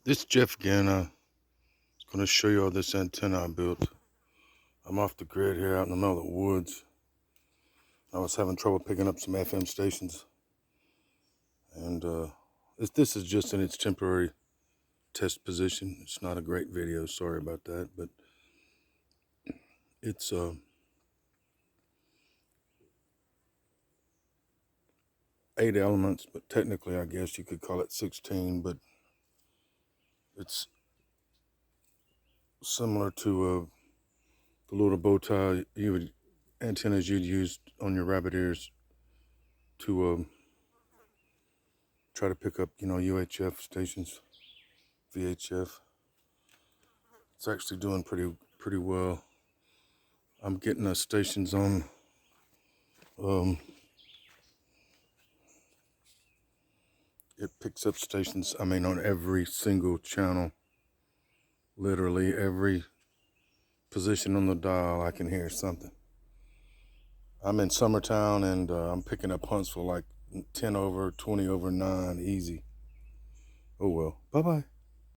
This is Jeff again. I'm going to show you all this antenna I built. I'm off the grid here out in the middle of the woods. I was having trouble picking up some FM stations. And this is just in its temporary test position. It's not a great video, sorry about that. But it's 8 elements, but technically I guess you could call it 16. But it's similar to the little bow tie antennas you'd use on your rabbit ears to try to pick up, UHF stations, VHF. It's actually doing pretty well. I'm getting the stations on. It picks up stations. On every single channel. Literally every position on the dial, I can hear something. I'm in Summertown and I'm picking up Huntsville like 10 over, 20 over 9, easy. Oh well. Bye bye.